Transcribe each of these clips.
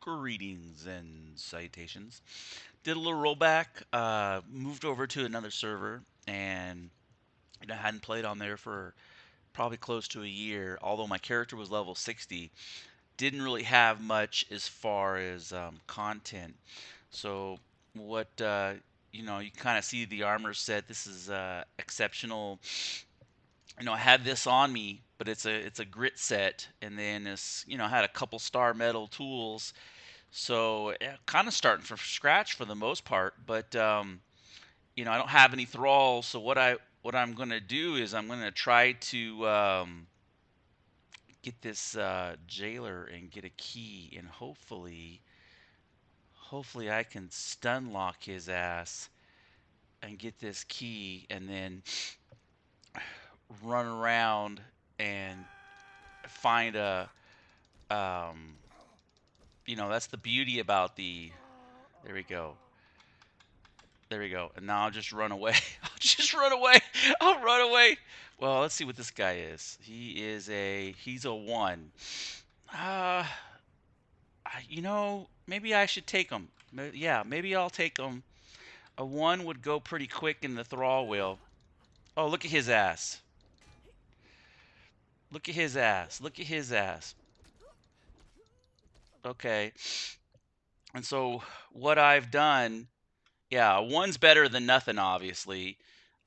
Greetings and salutations. Did a little rollback, moved over to another server, and hadn't played on there for probably close to a year. Although my character was level 60, didn't really have much as far as content. So what you kind of see the armor set. This is exceptional. I had this on me, but it's a grit set, and then this I had a couple star metal tools. So kind of starting from scratch for the most part, but I don't have any thralls. So what I'm gonna do is I'm gonna try to get this jailer and get a key, and hopefully I can stun lock his ass and get this key, and then run around and find a um, that's the beauty about the. There we go. There we go. And now I'll just run away. I'll just run away. I'll run away. Well, let's see what this guy is. He's a one. Uh, maybe I should take him. Yeah, maybe I'll take him. A one would go pretty quick in the thrall wheel. Oh, look at his ass. Look at his ass. Look at his ass. Okay. And so what I've done, yeah, one's better than nothing, obviously.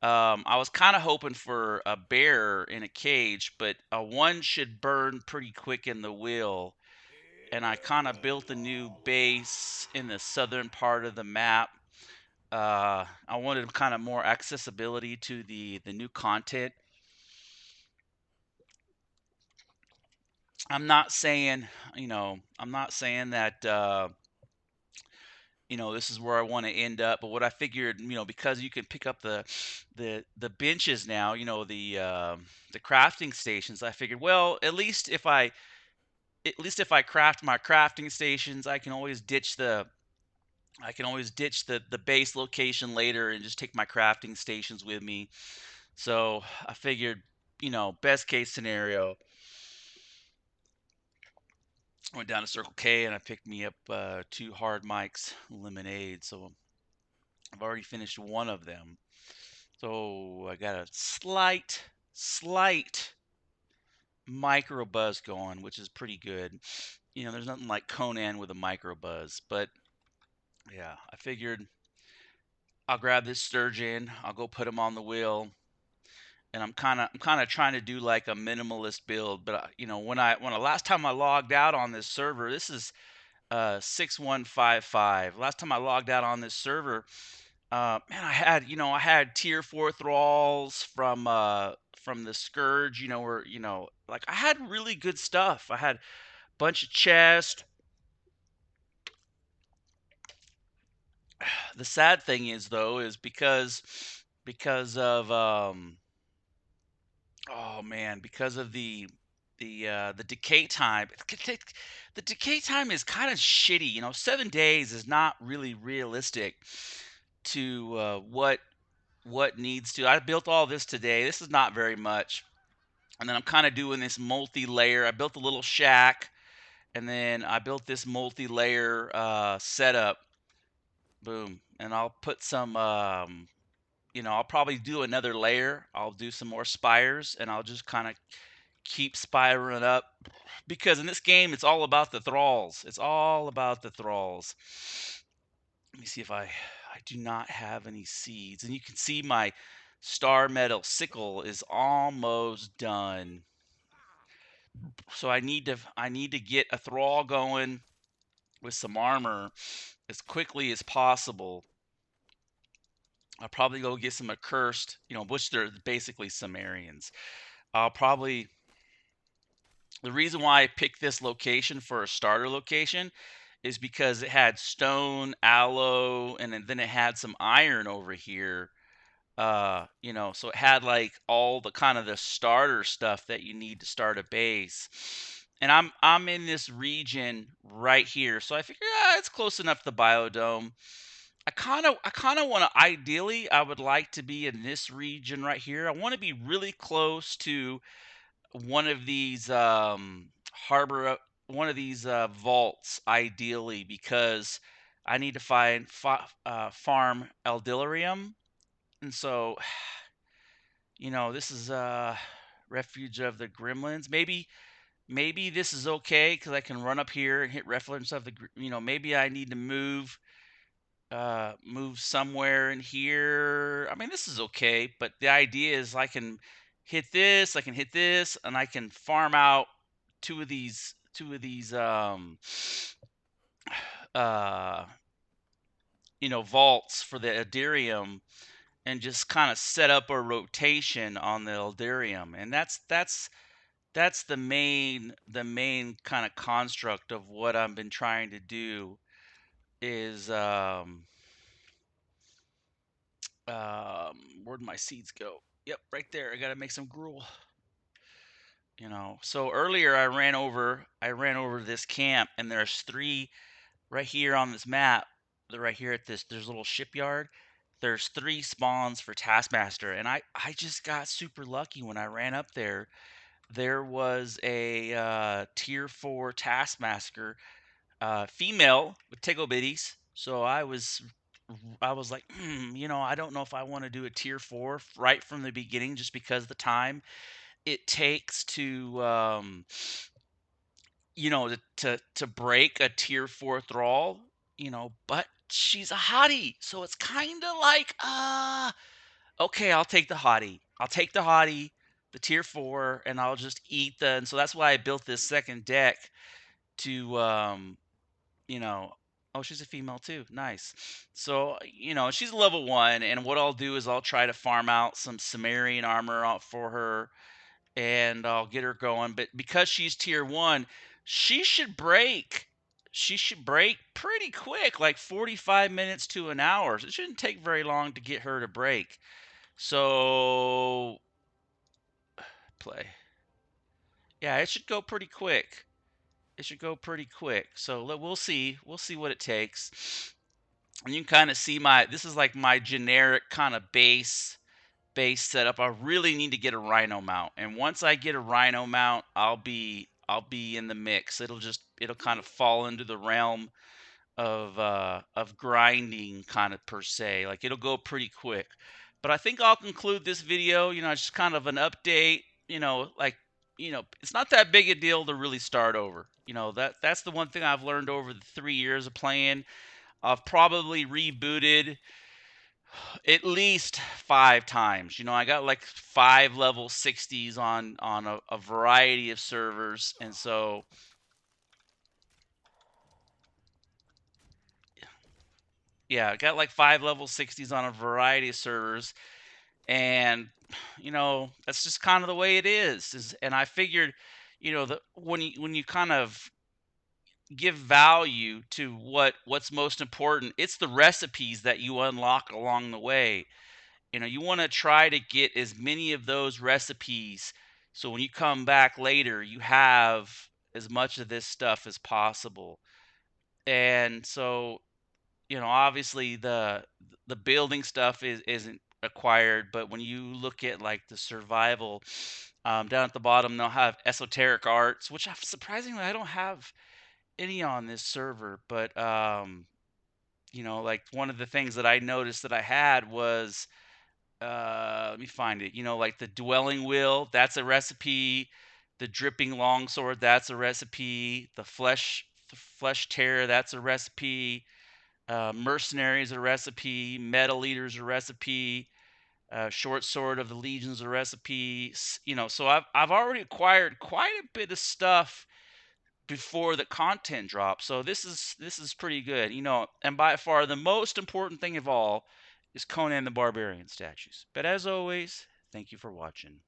I was kind of hoping for a bear in a cage, but a one should burn pretty quick in the wheel. And I kind of built a new base in the southern part of the map. I wanted kind of more accessibility to the new content. I'm not saying, I'm not saying that this is where I want to end up. But what I figured, because you can pick up the benches now, the crafting stations, I figured, well, at least if I craft my crafting stations, I can always ditch the base location later and just take my crafting stations with me. So I figured, best case scenario, I went down to Circle K and I picked me up two hard mics lemonade. So I've already finished one of them. So I got a slight micro buzz going, which is pretty good. There's nothing like Conan with a micro buzz, but yeah, I figured I'll grab this sturgeon, I'll go put him on the wheel, and I'm kind of trying to do like a minimalist build. But when the last time I logged out on this server, this is 6155. Last time I logged out on this server, man, I had tier 4 thralls from the scourge, where like I had really good stuff. I had a bunch of chests. The sad thing is though is because of oh man, because of the decay time. The decay time is kind of shitty. 7 days is not really realistic to what needs to. I built all this today. This is not very much. And then I'm kind of doing this multi-layer. I built a little shack, and then I built this multi-layer setup. Boom. And I'll put some, I'll probably do another layer. I'll do some more spires, and I'll just kind of keep spiring up. Because in this game, it's all about the thralls. It's all about the thralls. Let me see if I do not have any seeds. And you can see my star metal sickle is almost done. So I need to get a thrall going with some armor as quickly as possible. I'll probably go get some accursed, which they're basically Sumerians. I'll probably The reason why I picked this location for a starter location is because it had stone, aloe, and then it had some iron over here. So it had like all the kind of the starter stuff that you need to start a base. And I'm in this region right here, so I figure it's close enough to the biodome. I kind of want to, ideally I would like to be in this region right here. I want to be really close to one of these harbor vaults ideally, because I need to farm Eldilarium, and so this is Refuge of the Gremlins. Maybe this is okay because I can run up here and hit Refuge of the maybe I need to move somewhere in here. I mean, this is okay, but the idea is I can hit this, and I can farm out two of these uh vaults for the Eldarium, and just kind of set up a rotation on the Eldarium. And that's the main kind of construct of what I've been trying to do is where'd my seeds go? Yep, right there. I got to make some gruel. So earlier I ran over this camp, and there's three right here on this map. They're right here at there's a little shipyard. There's three spawns for Taskmaster, and I just got super lucky when I ran up there. There was a tier 4 Taskmaster, female with tickle bitties. So I was like, I don't know if I want to do a tier 4 right from the beginning, just because the time it takes to to break a tier 4 thrall. But she's a hottie, so it's kind of like, okay, I'll take the hottie, the tier 4, and I'll just eat and so that's why I built this second deck to you know oh, she's a female too. Nice. So, she's level 1, and what I'll do is I'll try to farm out some Sumerian armor out for her, and I'll get her going. But because she's tier 1, she should break. She should break pretty quick, like 45 minutes to an hour. It shouldn't take very long to get her to break. So, play. Yeah, it should go pretty quick. It should go pretty quick. So we'll see. We'll see what it takes. And you can kind of see this is like my generic kind of base setup. I really need to get a rhino mount, and once I get a rhino mount, I'll be in the mix. It'll kind of fall into the realm of grinding, kind of, per se. Like, it'll go pretty quick. But I think I'll conclude this video. Just kind of an update. Like, it's not that big a deal to really start over. That's the one thing I've learned over the 3 years of playing. I've probably rebooted at least 5 times. I got like 5 level 60s on a variety of servers, and so yeah, I got like 5 level 60s on a variety of servers, and that's just kind of the way it is. And I figured, that when you kind of give value to what's most important, it's the recipes that you unlock along the way. You want to try to get as many of those recipes, so when you come back later, you have as much of this stuff as possible. And so, obviously the building stuff isn't acquired, but when you look at like the survival, down at the bottom, they'll have esoteric arts, which surprisingly I don't have any on this server. But like, one of the things that I noticed that I had was, let me find it. Like the dwelling wheel, that's a recipe. The dripping longsword, that's a recipe. The flesh tear, that's a recipe. Mercenaries, a recipe. Metal eaters, a recipe. Short sword of the legions, a recipe. So I've already acquired quite a bit of stuff before the content drops. So this is pretty good. And by far the most important thing of all is Conan the Barbarian statues. But as always, thank you for watching.